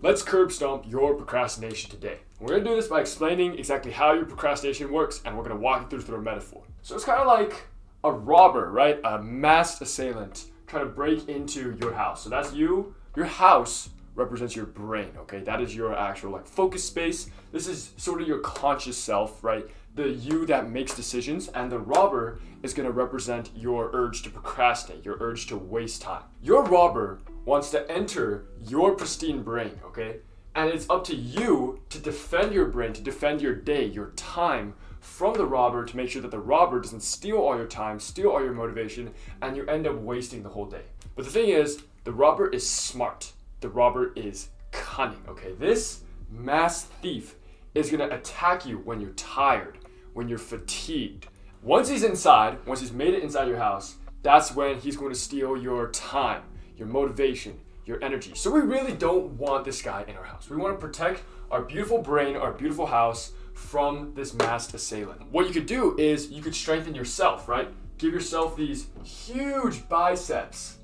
Let's curb stomp your procrastination today. We're going to do this by explaining exactly how your procrastination works, and we're going to walk you through a metaphor. So it's kind of like a robber, right? A masked assailant trying to break into your house. So that's you. Your house represents your brain, okay? That is your actual focus space. This is sort of your conscious self, right? The you that makes decisions, and the robber is going to represent your urge to procrastinate, your urge to waste time. Your robber wants to enter your pristine brain, okay? And it's up to you to defend your brain, to defend your day, your time from the robber, to make sure that the robber doesn't steal all your time, steal all your motivation, and you end up wasting the whole day. But the thing is, the robber is smart. The robber is cunning, okay? This masked thief is gonna attack you when you're tired, when you're fatigued. Once he's inside, once he's made it inside your house, that's when he's going to steal your time, your motivation, your energy. So we really don't want this guy in our house. We want to protect our beautiful brain, our beautiful house from this masked assailant. What you could do is you could strengthen yourself, right? Give yourself these huge biceps.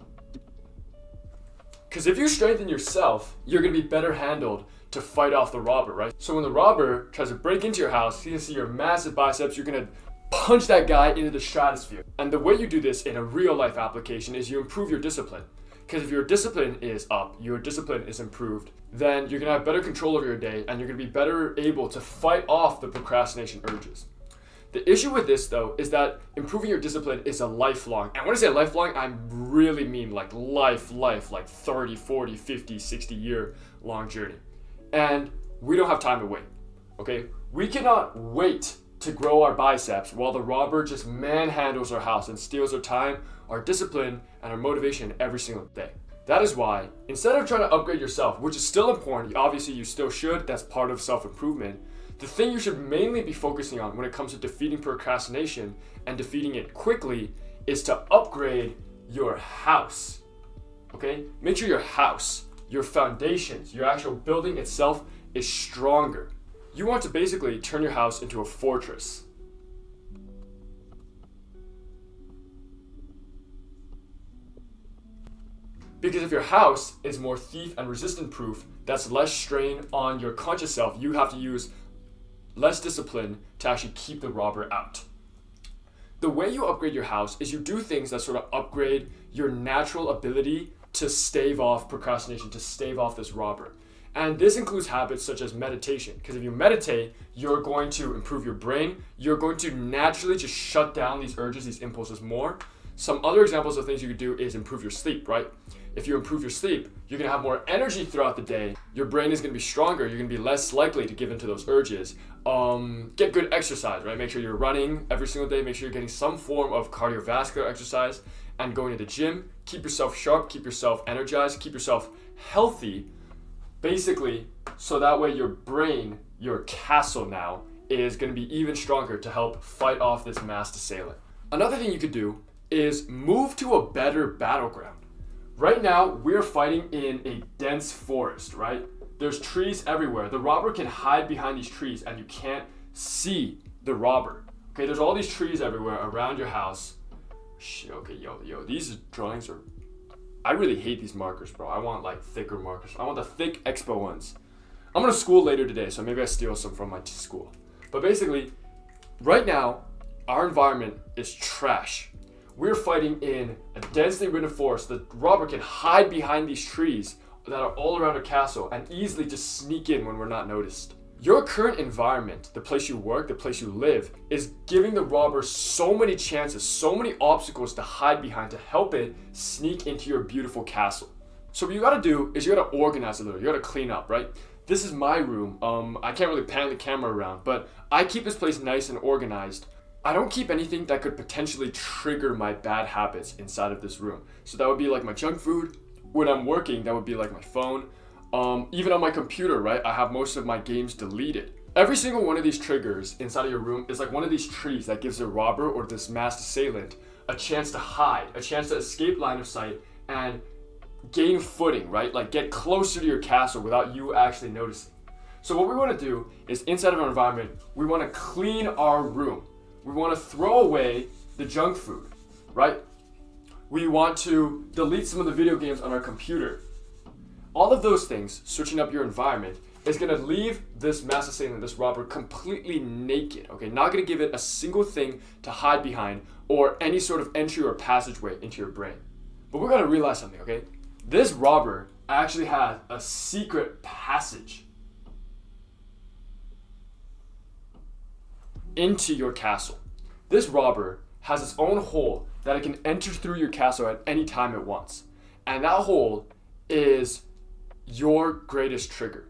Because if you strengthen yourself, you're going to be better handled to fight off the robber, right? So when the robber tries to break into your house, he's going to see your massive biceps, you're going to punch that guy into the stratosphere. And the way you do this in a real life application is you improve your discipline. Because if your discipline is up, your discipline is improved, then you're going to have better control over your day, and you're going to be better able to fight off the procrastination urges. The issue with this, though, is that improving your discipline is a lifelong. And when I say lifelong, I really mean like 30, 40, 50, 60 year long journey. And we don't have time to wait, okay? We cannot wait to grow our biceps while the robber just manhandles our house and steals our time, our discipline, and our motivation every single day. That is why, instead of trying to upgrade yourself, which is still important, obviously you still should, that's part of self-improvement, the thing you should mainly be focusing on when it comes to defeating procrastination and defeating it quickly is to upgrade your house, okay? Make sure your house, your foundations, your actual building itself is stronger. You want to basically turn your house into a fortress. Because if your house is more thief and resistant proof, that's less strain on your conscious self. You have to use less discipline to actually keep the robber out. The way you upgrade your house is you do things that sort of upgrade your natural ability to stave off procrastination, to stave off this robber. And this includes habits such as meditation, because if you meditate, you're going to improve your brain. You're going to naturally just shut down these urges, these impulses more. Some other examples of things you could do is improve your sleep, right? If you improve your sleep, you're going to have more energy throughout the day. Your brain is going to be stronger. You're going to be less likely to give into those urges. Get good exercise, right? Make sure you're running every single day. Make sure you're getting some form of cardiovascular exercise and going to the gym. Keep yourself sharp, keep yourself energized, keep yourself healthy. Basically, so that way your brain, your castle now, is going to be even stronger to help fight off this masked assailant. Another thing you could do is move to a better battleground. Right now, we're fighting in a dense forest, right? There's trees everywhere. The robber can hide behind these trees and you can't see the robber. Okay, there's all these trees everywhere around your house. Okay, yo, these drawings are... I really hate these markers, bro. I want thicker markers. I want the thick expo ones. I'm going to school later today, so maybe I steal some from my school. But basically, right now, our environment is trash. We're fighting in a densely ridden forest. The robber can hide behind these trees that are all around our castle and easily just sneak in when we're not noticed. Your current environment, the place you work, the place you live, is giving the robber so many chances, so many obstacles to hide behind to help it sneak into your beautiful castle. So what you gotta do is you gotta organize a little, you gotta clean up, right? This is my room. I can't really pan the camera around, but I keep this place nice and organized. I don't keep anything that could potentially trigger my bad habits inside of this room. So that would be like my junk food. When I'm working, that would be like my phone. Even on my computer, right? I have most of my games deleted. Every single one of these triggers inside of your room is like one of these trees that gives the robber or this masked assailant a chance to hide, a chance to escape line of sight and gain footing, right? Like get closer to your castle without you actually noticing. So what we want to do is inside of our environment, we want to clean our room. We want to throw away the junk food, right? We want to delete some of the video games on our computer. All of those things, switching up your environment, is going to leave this mass assailant, this robber, completely naked, okay? Not going to give it a single thing to hide behind or any sort of entry or passageway into your brain. But we're going to realize something, okay? This robber actually has a secret passage into your castle. This robber has its own hole that it can enter through your castle at any time it wants. And that hole is your greatest trigger.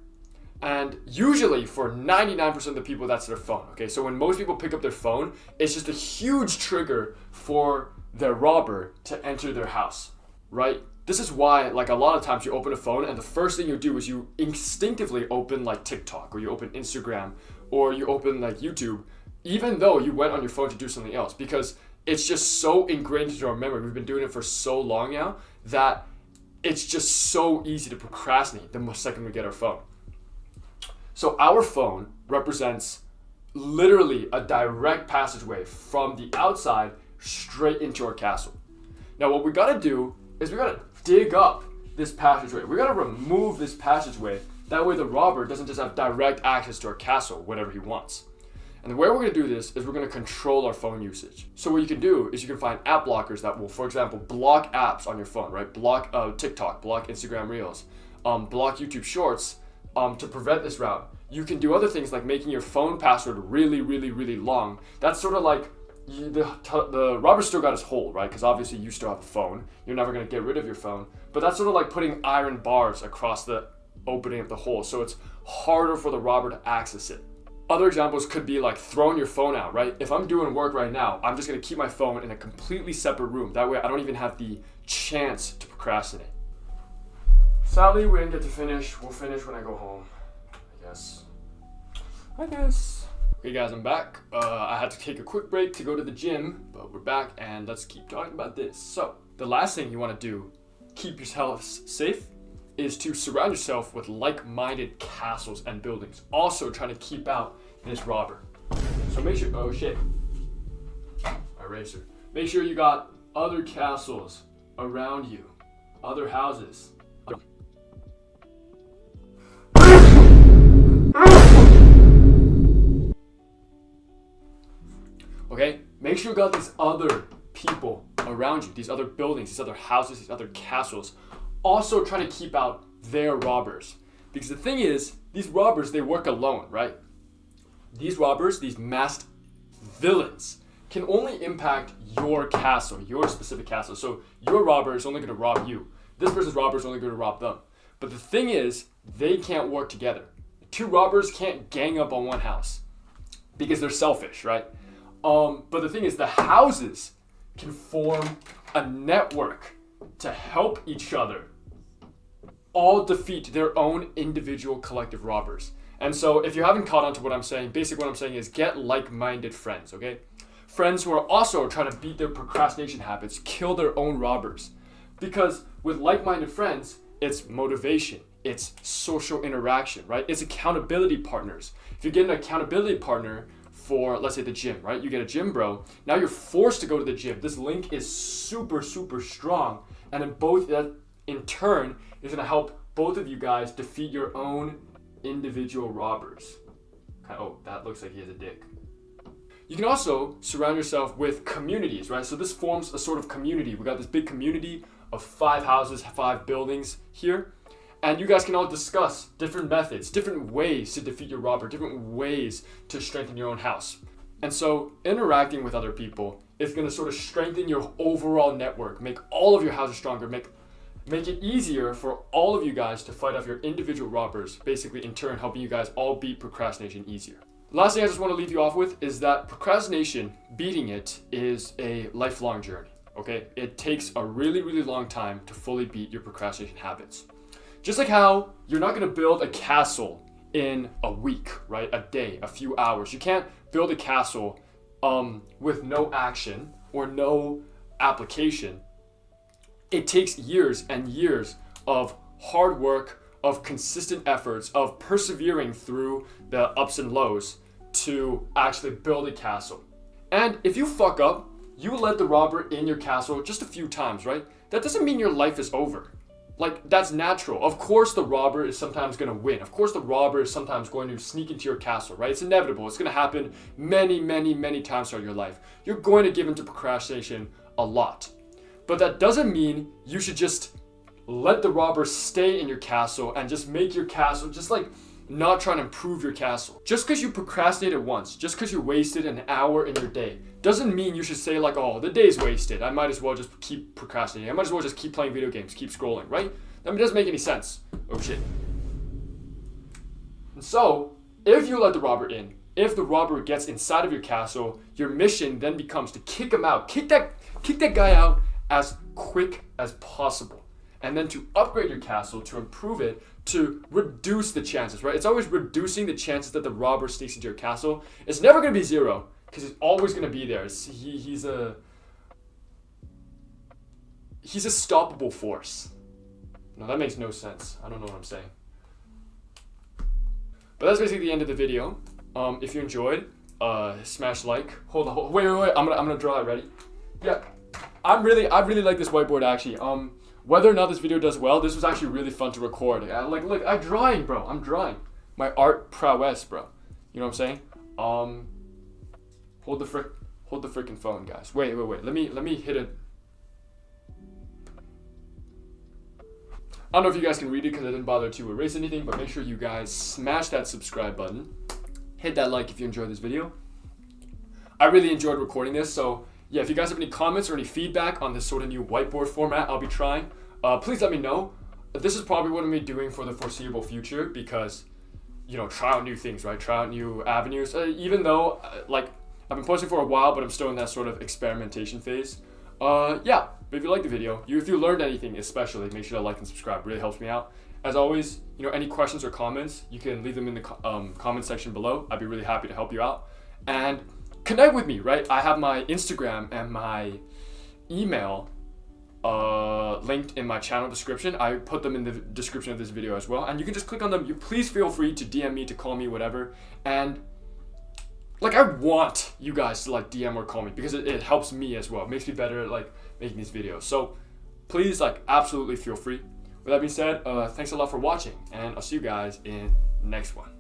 And usually for 99% of the people, that's their phone, okay? So when most people pick up their phone, it's just a huge trigger for their robber to enter their house, right? This is why, like, a lot of times you open a phone and the first thing you do is you instinctively open like TikTok, or you open Instagram, or you open like YouTube, even though you went on your phone to do something else, because it's just so ingrained into our memory. We've been doing it for so long now that it's just so easy to procrastinate the second we get our phone. So our phone represents literally a direct passageway from the outside straight into our castle. Now what we gotta do is we gotta dig up this passageway. We gotta remove this passageway. That way the robber doesn't just have direct access to our castle whenever he wants. And the way we're going to do this is we're going to control our phone usage. So what you can do is you can find app blockers that will, for example, block apps on your phone, right? Block TikTok, block Instagram Reels, block YouTube Shorts to prevent this route. You can do other things like making your phone password really, really, really long. That's sort of like the robber still got his hole, right? Because obviously you still have a phone. You're never going to get rid of your phone. But that's sort of like putting iron bars across the opening of the hole. So it's harder for the robber to access it. Other examples could be like throwing your phone out, right? If I'm doing work right now, I'm just gonna keep my phone in a completely separate room. That way I don't even have the chance to procrastinate. Sadly, we didn't get to finish. We'll finish when I go home, I guess. Okay guys, I'm back. I had to take a quick break to go to the gym, but we're back and let's keep talking about this. So, the last thing you wanna do, keep yourself safe, is to surround yourself with like-minded castles and buildings. Also trying to keep out this robber. So make sure, oh shit, eraser. Make sure you got other castles around you, other houses. Okay, make sure you got these other people around you, these other buildings, these other houses, these other castles. Also try to keep out their robbers. Because the thing is, these robbers, they work alone, right? These robbers, these masked villains, can only impact your castle, your specific castle. So your robber is only going to rob you. This person's robber is only going to rob them. But the thing is, they can't work together. Two robbers can't gang up on one house because they're selfish, right? But the thing is, the houses can form a network to help each other all defeat their own individual collective robbers. And so if you haven't caught on to what I'm saying, basically what I'm saying is get like-minded friends, okay? Friends who are also trying to beat their procrastination habits, kill their own robbers. Because with like-minded friends, it's motivation, it's social interaction, right? It's accountability partners. If you get an accountability partner for, let's say, the gym, right? You get a gym bro. Now you're forced to go to the gym. This link is super, super strong. And in both, that in turn is going to help both of you guys defeat your own individual robbers. Oh, that looks like he has a dick. You can also surround yourself with communities, right? So this forms a sort of community. We got this big community of 5 houses, 5 buildings here. And you guys can all discuss different methods, different ways to defeat your robber, different ways to strengthen your own house. And so interacting with other people is going to sort of strengthen your overall network, make all of your houses stronger, make it easier for all of you guys to fight off your individual robbers, basically in turn helping you guys all beat procrastination easier. Last thing I just want to leave you off with is that procrastination, beating it, is a lifelong journey, okay? It takes a really, really long time to fully beat your procrastination habits. Just like how you're not going to build a castle in a week, right? A day, a few hours. You can't build a castle with no action or no application. It takes years and years of hard work, of consistent efforts, of persevering through the ups and lows to actually build a castle. And if you fuck up, you let the robber in your castle just a few times, right? That doesn't mean your life is over. like, that's natural. Of course the robber is sometimes going to win. Of course the robber is sometimes going to sneak into your castle, right? It's inevitable. It's going to happen many, many, many times throughout your life. You're going to give into procrastination a lot. But that doesn't mean you should just let the robber stay in your castle and just make your castle, just like not trying to improve your castle. Just because you procrastinated once, just because you wasted an hour in your day, doesn't mean you should say like, oh, the day's wasted. I might as well just keep procrastinating. I might as well just keep playing video games, keep scrolling, right? I mean, it doesn't make any sense. Oh shit. And so, if you let the robber in, if the robber gets inside of your castle, your mission then becomes to kick him out, kick that guy out as quick as possible. And then to upgrade your castle, to improve it, to reduce the chances, right? It's always reducing the chances that the robber sneaks into your castle. It's never going to be 0, because he's always going to be there. He's a stoppable force. No, that makes no sense. I don't know what I'm saying. But that's basically the end of the video. If you enjoyed, smash like. Hold on, wait. I'm gonna draw it. Ready? Yeah. I really like this whiteboard actually. Whether or not this video does well, this was actually really fun to record. Look, I'm drawing, bro. I'm drawing. My art prowess, bro. You know what I'm saying? Hold the freaking phone, guys. Wait. Let me hit it. I don't know if you guys can read it because I didn't bother to erase anything, but make sure you guys smash that subscribe button. Hit that like if you enjoyed this video. I really enjoyed recording this, so yeah, if you guys have any comments or any feedback on this sort of new whiteboard format I'll be trying, please let me know. This is probably what I'm going to be doing for the foreseeable future because, you know, try out new things, right? Try out new avenues. Even though, like, I've been posting for a while, but I'm still in that sort of experimentation phase. Yeah, but if you liked the video, if you learned anything especially, make sure to like and subscribe. It really helps me out. As always, you know, any questions or comments, you can leave them in the comment section below. I'd be really happy to help you out. And connect with me, right? I have my Instagram and my email linked in my channel description. I put them in the description of this video as well. And you can just click on them. You please feel free to DM me, to call me, whatever. And like, I want you guys to like DM or call me because it helps me as well. It makes me better at like making these videos. So please, like, absolutely feel free. With that being said, thanks a lot for watching, and I'll see you guys in the next one.